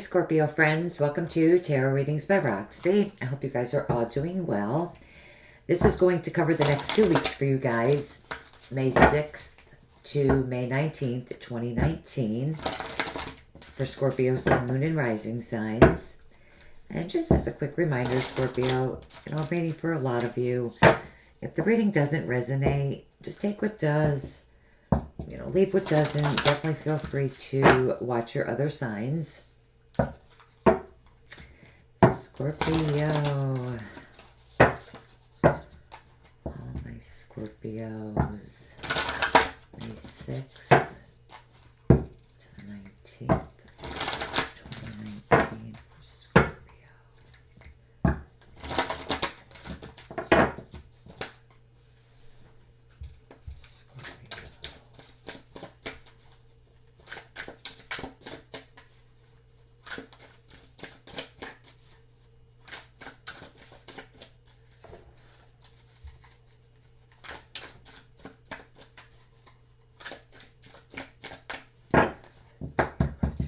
Scorpio friends. Welcome to Tarot Readings by Roxby. I hope you guys are all doing well. This is going to cover the next 2 weeks for you guys, May 6th to May 19th, 2019, for Scorpio, Sun, Moon, and Rising signs. And just as a quick reminder, Scorpio, I'm reading for a lot of you. If the reading doesn't resonate, just take what does. Leave what doesn't. Definitely feel free to watch your other signs. Scorpio. All my Scorpios. May 6th to the 19th, 2019 for Scorpio.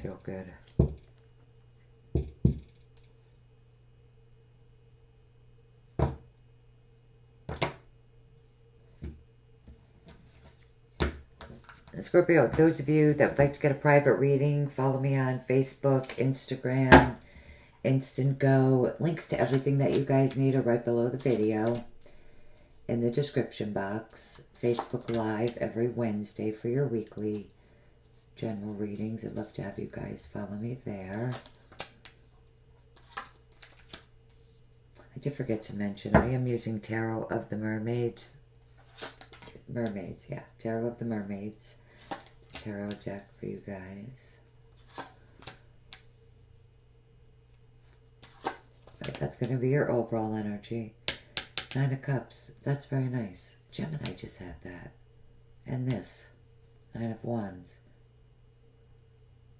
Feel good. And Scorpio, those of you that would like to get a private reading, follow me on Facebook, Instagram, Instant Go. Links to everything that you guys need are right below the video in the description box. Facebook Live every Wednesday for your weekly general readings. I'd love to have you guys follow me there. I did forget to mention, I am using Tarot of the Mermaids. Tarot of the Mermaids. Tarot deck for you guys. Right, that's going to be your overall energy. 9 of Cups. That's very nice. Gemini just had that. And this. 9 of Wands.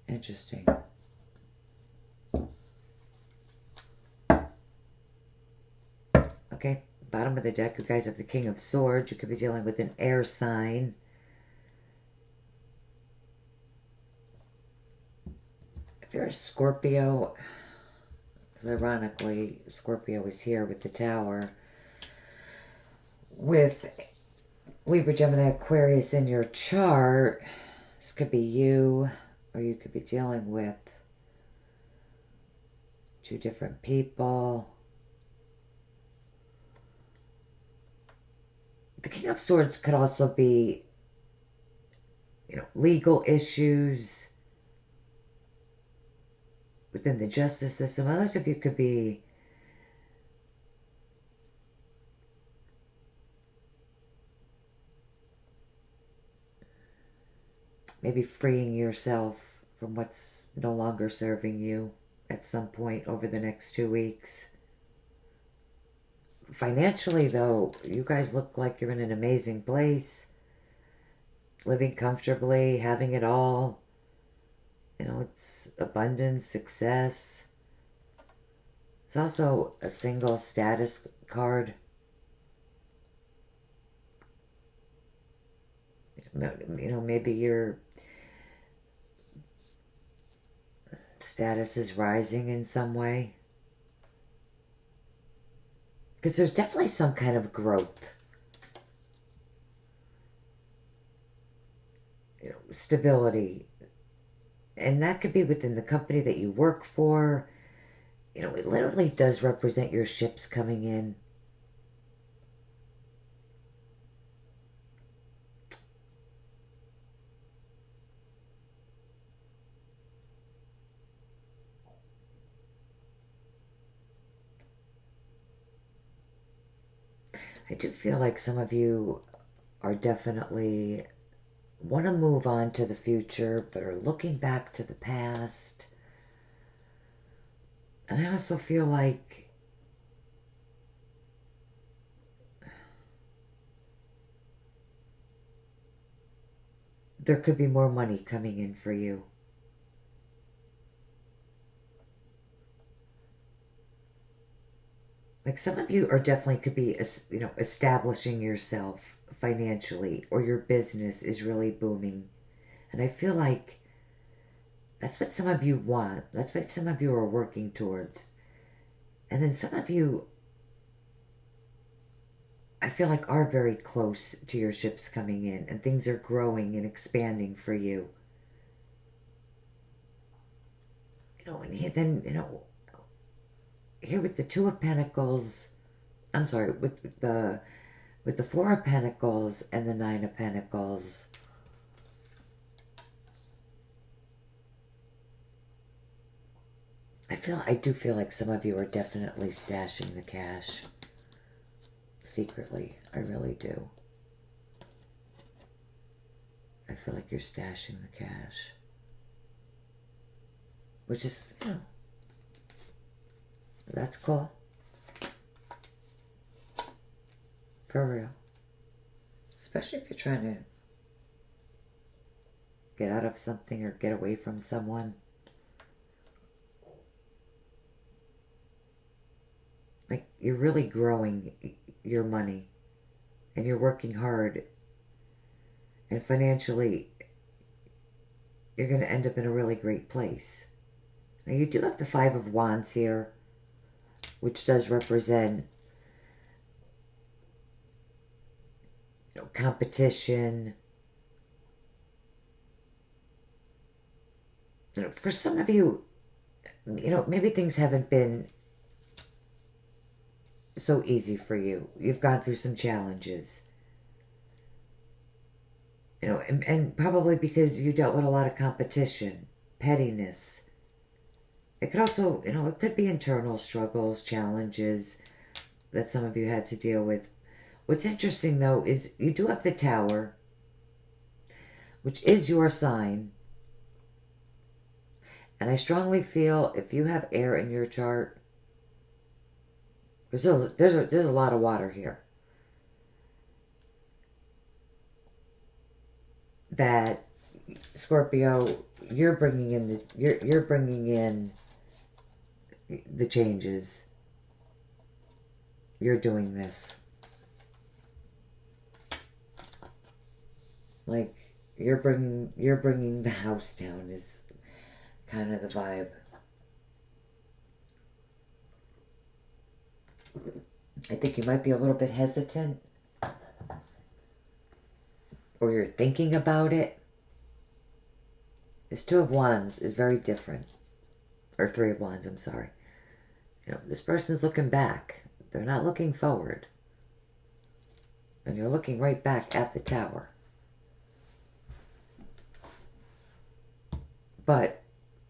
Interesting. Okay, bottom of the deck, you guys have the King of Swords. You could be dealing with an air sign. If you're a Scorpio, because ironically, Scorpio is here with the Tower, with Libra, Gemini, Aquarius in your chart, this could be you. Or you could be dealing with 2 different people. The King of Swords could also be, legal issues within the justice system. Others of you could be maybe freeing yourself from what's no longer serving you at some point over the next 2 weeks. Financially, though, you guys look like you're in an amazing place. Living comfortably, having it all. It's abundance, success. It's also a single status card. Maybe your status is rising in some way. Because there's definitely some kind of growth. Stability. And that could be within the company that you work for. It literally does represent your ships coming in. I do feel like some of you are definitely want to move on to the future, but are looking back to the past. And I also feel like there could be more money coming in for you. Like some of you are definitely could be, establishing yourself financially, or your business is really booming. And I feel like That's what some of you want. That's what some of you are working towards. And then some of you, I feel like, are very close to your ships coming in, and things are growing and expanding for you. And then, here with the Two of Pentacles, I'm sorry, with the Four of Pentacles and the Nine of Pentacles, I do feel like some of you are definitely stashing the cash secretly. I really do. I feel like you're stashing the cash. Which is, that's cool. For real. Especially if you're trying to get out of something or get away from someone. Like, you're really growing your money. And you're working hard. And financially, you're going to end up in a really great place. Now, you do have the Five of Wands here, which does represent competition. For some of you, maybe things haven't been so easy for you. You've gone through some challenges. And probably because you dealt with a lot of competition, pettiness. It could also, it could be internal struggles, challenges that some of you had to deal with. What's interesting, though, is you do have the Tower, which is your sign. And I strongly feel if you have air in your chart, there's a lot of water here, that Scorpio, you're bringing in the changes. You're doing this. Like, you're bringing the house down is kind of the vibe. I think you might be a little bit hesitant, or you're thinking about it. This Two of Wands is very different. Or Three of Wands, I'm sorry. This person's looking back. They're not looking forward. And you're looking right back at the Tower. But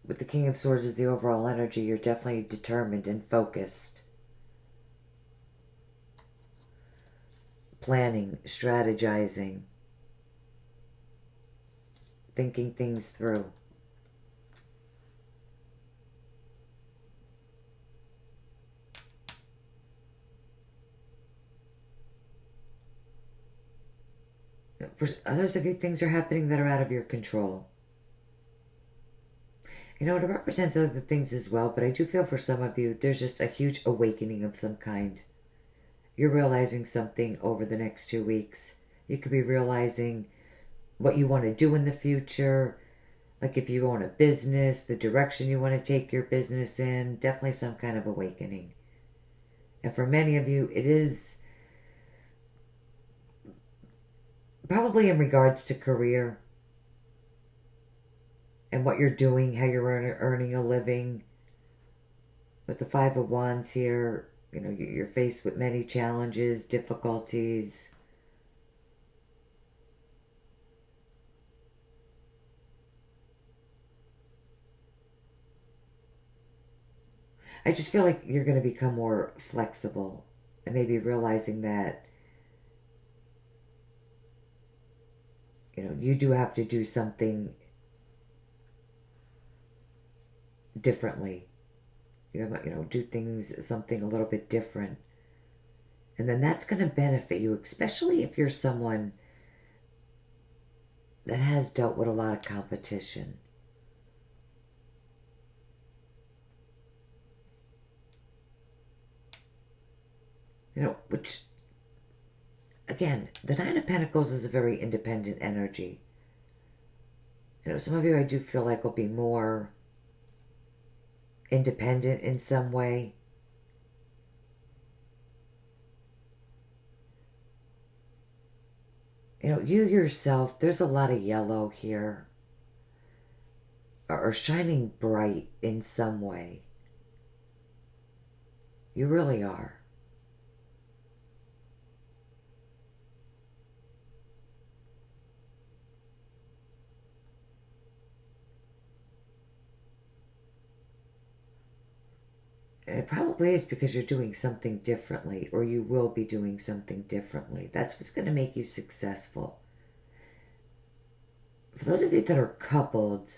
with the King of Swords as the overall energy, you're definitely determined and focused. Planning, strategizing, thinking things through. For others of you, things are happening that are out of your control. It represents other things as well, but I do feel for some of you, there's just a huge awakening of some kind. You're realizing something over the next 2 weeks. You could be realizing what you want to do in the future. Like if you own a business, the direction you want to take your business in. Definitely some kind of awakening. And for many of you, it is probably in regards to career and what you're doing, how you're earning a living. With the Five of Wands here, you're faced with many challenges, difficulties. I just feel like you're going to become more flexible and maybe realizing that, you do have to do something differently. Do things, something a little bit different. And then that's going to benefit you, especially if you're someone that has dealt with a lot of competition. Which, again, the Nine of Pentacles is a very independent energy. You know, some of you I do feel like will be more independent in some way. You know, you yourself, there's a lot of yellow here, or shining bright in some way. You really are. And it probably is because you're doing something differently, or you will be doing something differently. That's what's going to make you successful. For those of you that are coupled,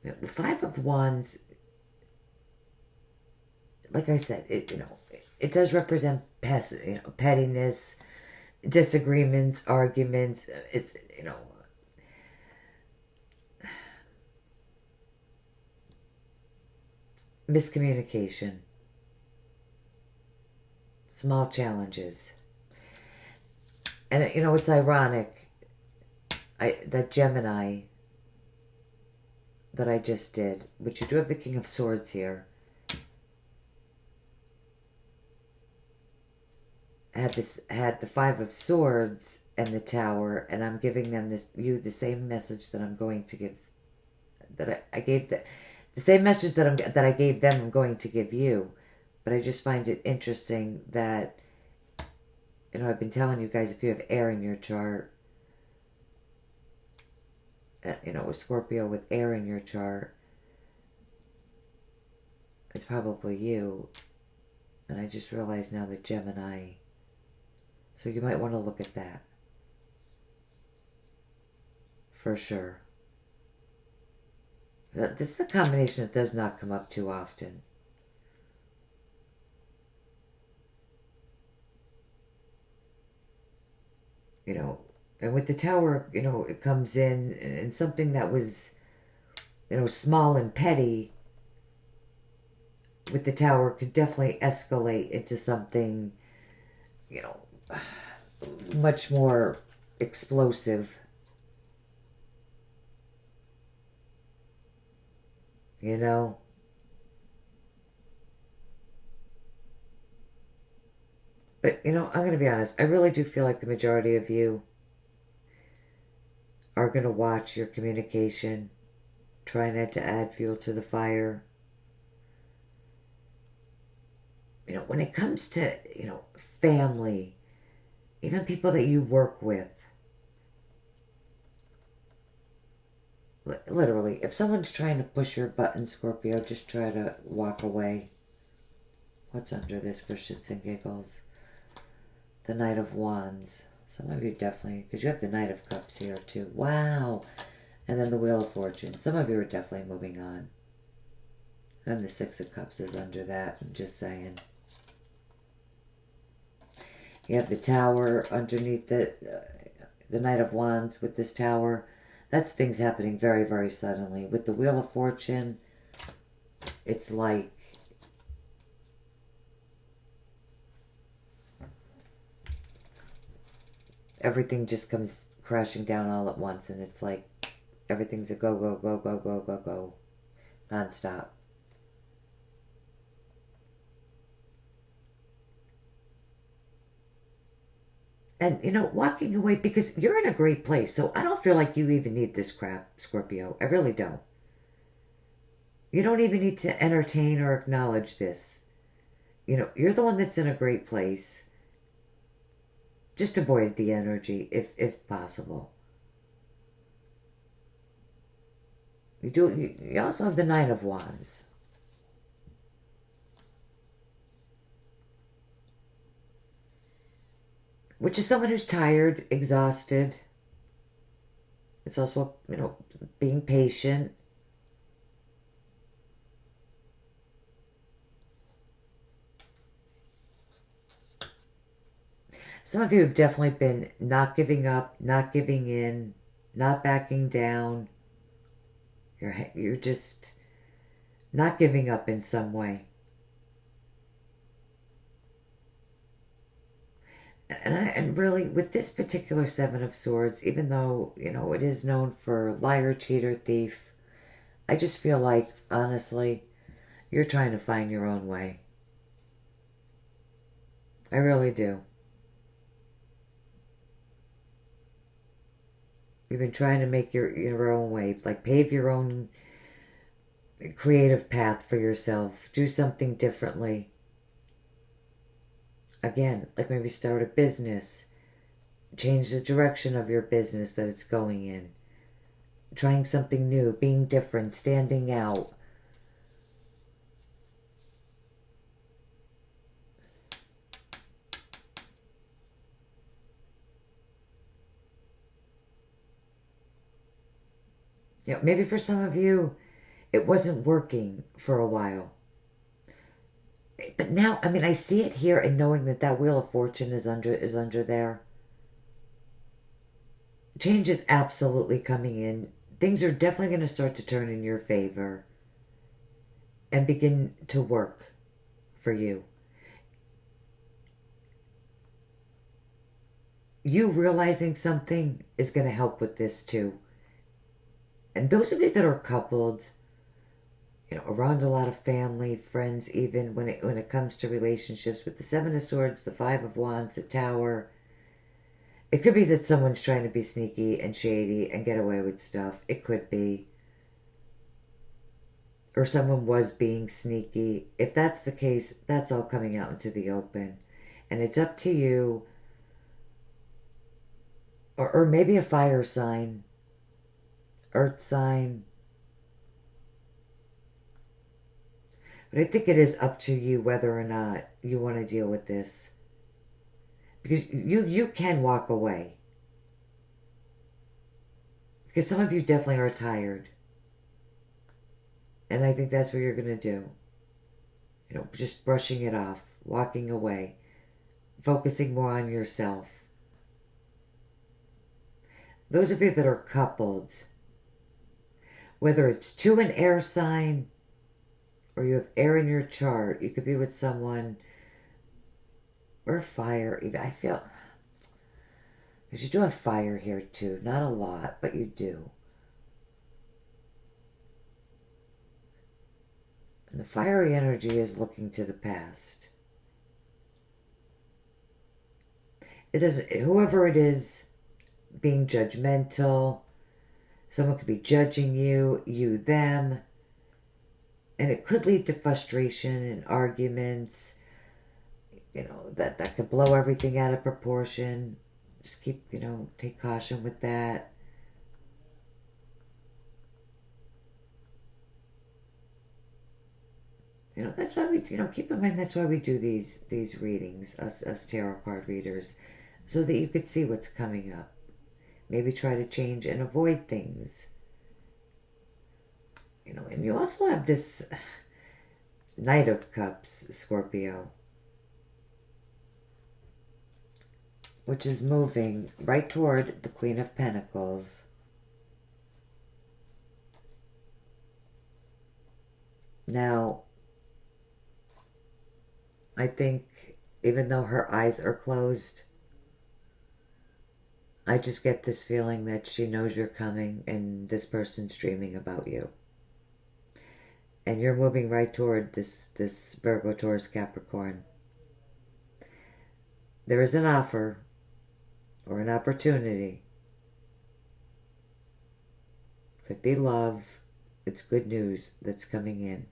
the Five of Wands, like I said, it does represent pettiness, disagreements, arguments. It's, miscommunication, small challenges. And, it's ironic, that Gemini that I just did, which you do have the King of Swords here, had the Five of Swords and the Tower, and I'm giving them the same message that I'm going to give, that I gave the same message that I gave them. I'm going to give you, but I just find it interesting that, I've been telling you guys, if you have air in your chart, a Scorpio with air in your chart, it's probably you. And I just realized now that Gemini. So you might want to look at that. For sure. This is a combination that does not come up too often. And with the Tower, it comes in, and something that was, small and petty with the Tower could definitely escalate into something, much more explosive. But, I'm going to be honest. I really do feel like the majority of you are going to watch your communication, try not to add fuel to the fire. When it comes to, family, even people that you work with, literally, if someone's trying to push your button, Scorpio, just try to walk away. What's under this for shits and giggles? The Knight of Wands. Some of you definitely, because you have the Knight of Cups here too. Wow. And then the Wheel of Fortune. Some of you are definitely moving on. And the Six of Cups is under that. I'm just saying. You have the Tower underneath the Knight of Wands with this Tower. That's things happening very, very suddenly. With the Wheel of Fortune, it's like everything just comes crashing down all at once, and it's like everything's a go, go, go, go, go, go, go, non-stop. And, walking away, because you're in a great place, so I don't feel like you even need this crap, Scorpio. I really don't. You don't even need to entertain or acknowledge this. You're the one that's in a great place. Just avoid the energy if possible. You also have the Nine of Wands. Which is someone who's tired, exhausted. It's also, being patient. Some of you have definitely been not giving up, not giving in, not backing down. You're just not giving up in some way. And really, with this particular Seven of Swords, even though, you know, it is known for liar, cheater, thief, I just feel like, honestly, you're trying to find your own way. I really do. You've been trying to make your own way, like pave your own creative path for yourself. Do something differently. Again, like maybe start a business. Change the direction of your business that it's going in. Trying something new, being different, standing out. You know, maybe for some of you, it wasn't working for a while. But now, I mean, I see it here, and knowing that that Wheel of Fortune is under there. Change is absolutely coming in. Things are definitely going to start to turn in your favor and begin to work for you. You realizing something is going to help with this too. And those of you that are coupled, you know, around a lot of family, friends, even when it comes to relationships, with the Seven of Swords, the Five of Wands, the Tower, it could be that someone's trying to be sneaky and shady and get away with stuff. It could be. Or someone was being sneaky. If that's the case, that's all coming out into the open. And it's up to you, or maybe a fire sign, earth sign. But I think it is up to you whether or not you want to deal with this. Because you can walk away. Because some of you definitely are tired. And I think that's what you're going to do. You know, just brushing it off, walking away, focusing more on yourself. Those of you that are coupled, whether it's to an air sign or you have air in your chart, you could be with someone, or fire even. I feel, because you do have fire here too. Not a lot, but you do. And the fiery energy is looking to the past. It doesn't, whoever it is, being judgmental, someone could be judging you, you them, and it could lead to frustration and arguments, you know, that could blow everything out of proportion. Just keep, you know, take caution with that. You know, that's why we, you know, keep in mind that's why we do these readings, us tarot card readers, so that you could see what's coming up. Maybe try to change and avoid things. You know, and you also have this Knight of Cups, Scorpio, which is moving right toward the Queen of Pentacles. Now, I think even though her eyes are closed, I just get this feeling that she knows you're coming and this person's dreaming about you. And you're moving right toward this Virgo, Taurus, Capricorn. There is an offer or an opportunity. Could be love. It's good news that's coming in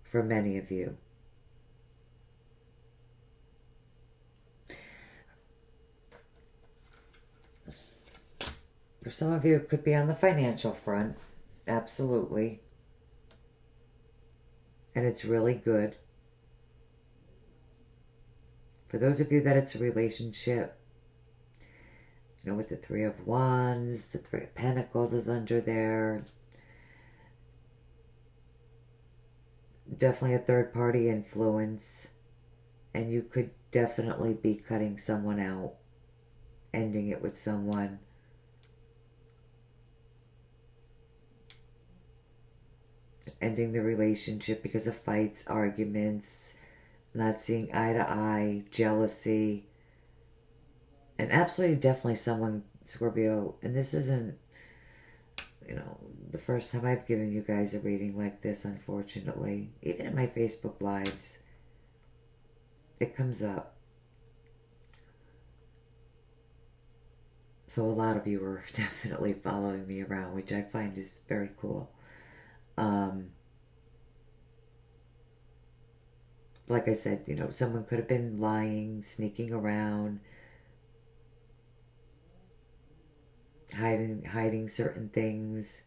for many of you. For some of you, it could be on the financial front. Absolutely. And it's really good. For those of you that it's a relationship, you know, with the Three of Wands, the Three of Pentacles is under there. Definitely a third party influence. And you could definitely be cutting someone out, ending it with someone. Ending the relationship because of fights, arguments, not seeing eye to eye, jealousy. And absolutely, definitely someone, Scorpio, and this isn't, you know, the first time I've given you guys a reading like this, unfortunately. Even in my Facebook Lives, it comes up. So a lot of you are definitely following me around, which I find is very cool. Like I said, you know, someone could have been lying, sneaking around, hiding certain things.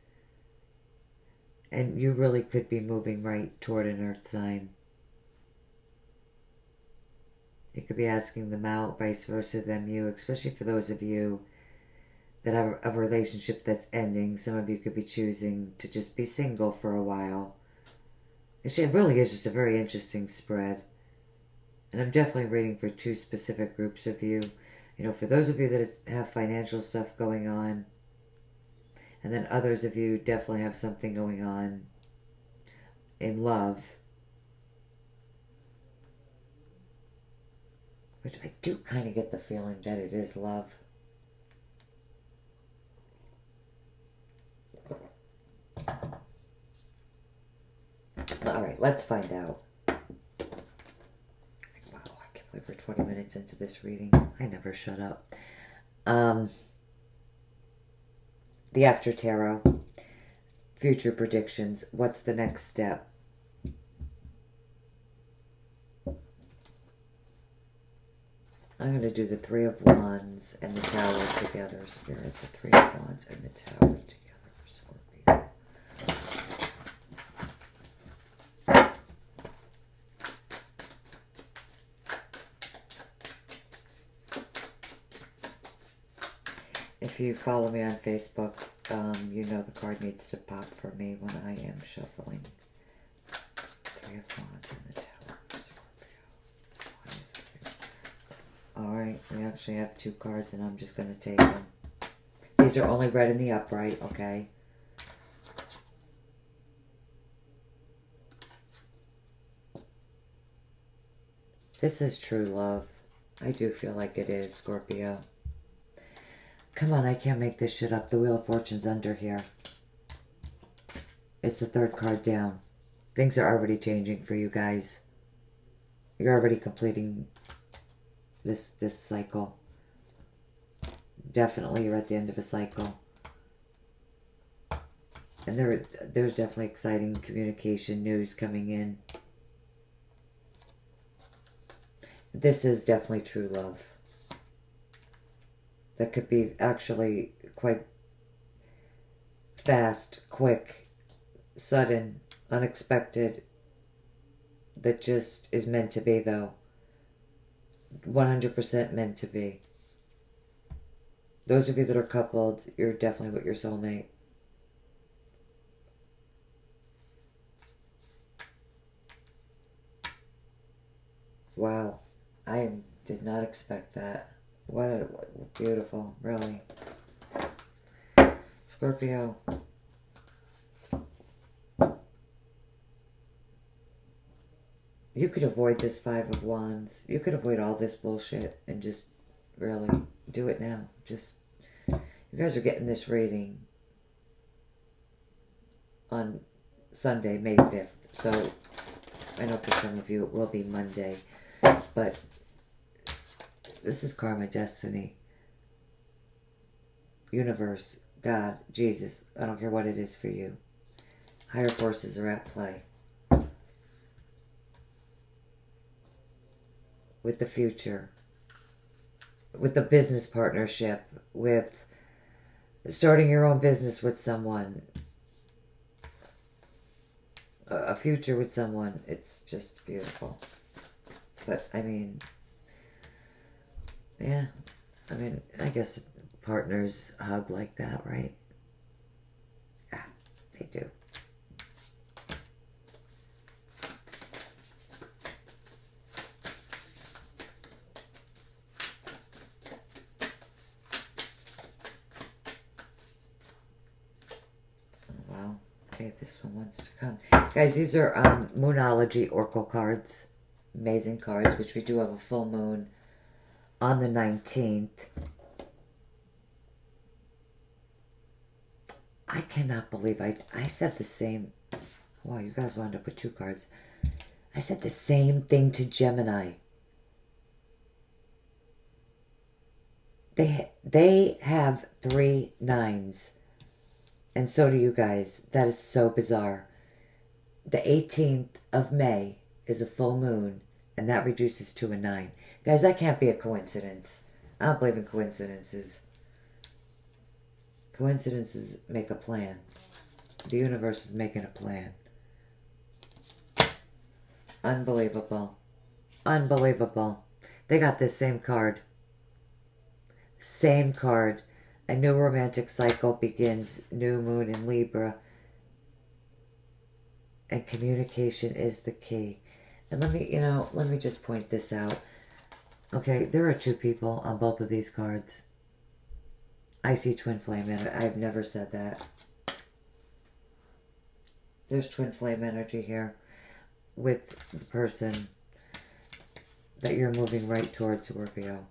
And you really could be moving right toward an earth sign. You could be asking them out, vice versa, them you, especially for those of you that have a relationship that's ending. Some of you could be choosing to just be single for a while. It really is just a very interesting spread. And I'm definitely reading for two specific groups of you. You know, for those of you that have financial stuff going on, and then others of you definitely have something going on in love. Which I do kind of get the feeling that it is love. Alright, let's find out. Wow, I can't believe we're 20 minutes into this reading. I never shut up. The After Tarot. Future predictions. What's the next step? I'm going to do the Three of Wands and the Tower together. Spirit, the Three of Wands and the Tower together for Scorpio. If you follow me on Facebook, you know the card needs to pop for me when I am shuffling. Three of Wands and the Tower for Scorpio. Alright, we actually have two cards and I'm just going to take them. These are only read in the upright, okay? This is true love. I do feel like it is, Scorpio. Come on, I can't make this shit up. The Wheel of Fortune's under here. It's the third card down. Things are already changing for you guys. You're already completing this cycle. Definitely you're at the end of a cycle. And there's definitely exciting communication news coming in. This is definitely true love. That could be actually quite fast, quick, sudden, unexpected. That just is meant to be, though. 100% meant to be. Those of you that are coupled, you're definitely with your soulmate. Wow. I did not expect that. What beautiful, really. Scorpio. You could avoid this Five of Wands. You could avoid all this bullshit and just really do it now. Just, you guys are getting this reading on Sunday, May 5th. So, I know for some of you it will be Monday. But this is karma, destiny, universe, God, Jesus. I don't care what it is for you. Higher forces are at play. With the future. With the business partnership. With starting your own business with someone. A future with someone. It's just beautiful. But, I mean... yeah, I mean, I guess partners hug like that, right? Yeah, they do. Oh, wow. Okay, this one wants to come. Guys, these are Moonology Oracle cards. Amazing cards, which we do have a full moon on the 19th. I cannot believe I said the same. Wow, you guys wound up with 2 cards. I said the same thing to Gemini. They have 3 9s. And so do you guys. That is so bizarre. The 18th of May is a full moon, and that reduces to a 9. Guys, that can't be a coincidence. I don't believe in coincidences. Coincidences make a plan. The universe is making a plan. Unbelievable. Unbelievable. They got this same card. Same card. A new romantic cycle begins. New moon in Libra. And communication is the key. And let me just point this out. Okay, there are 2 people on both of these cards. I see twin flame energy. I've never said that. There's twin flame energy here with the person that you're moving right towards, Scorpio.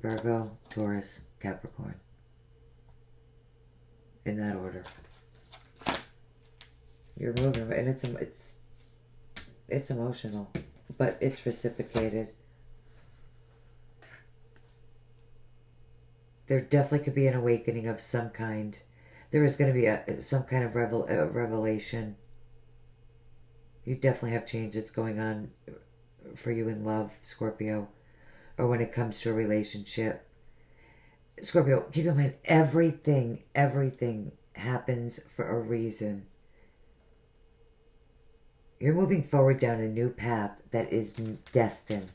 Virgo, Taurus, Capricorn. In that order. You're moving, and it's emotional, but it's reciprocated. There definitely could be an awakening of some kind. There is going to be some kind of revelation. You definitely have change that's going on for you in love, Scorpio, or when it comes to a relationship. Scorpio, keep in mind, everything happens for a reason. You're moving forward down a new path that is destined,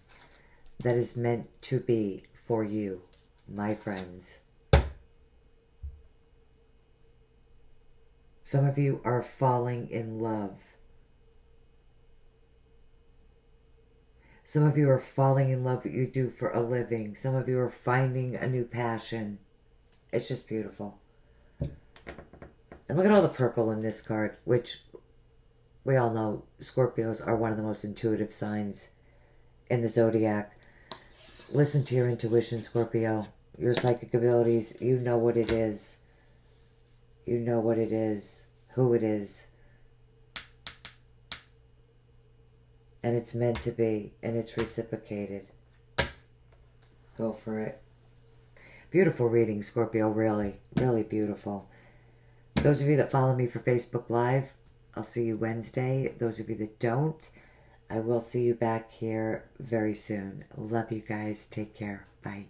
that is meant to be for you, my friends. Some of you are falling in love. Some of you are falling in love with what you do for a living. Some of you are finding a new passion. It's just beautiful. And look at all the purple in this card, which we all know Scorpios are one of the most intuitive signs in the zodiac. Listen to your intuition, Scorpio. Your psychic abilities, you know what it is. You know what it is, who it is. And it's meant to be, and it's reciprocated. Go for it. Beautiful reading, Scorpio, really, really beautiful. Those of you that follow me for Facebook Live, I'll see you Wednesday. Those of you that don't, I will see you back here very soon. Love you guys. Take care. Bye.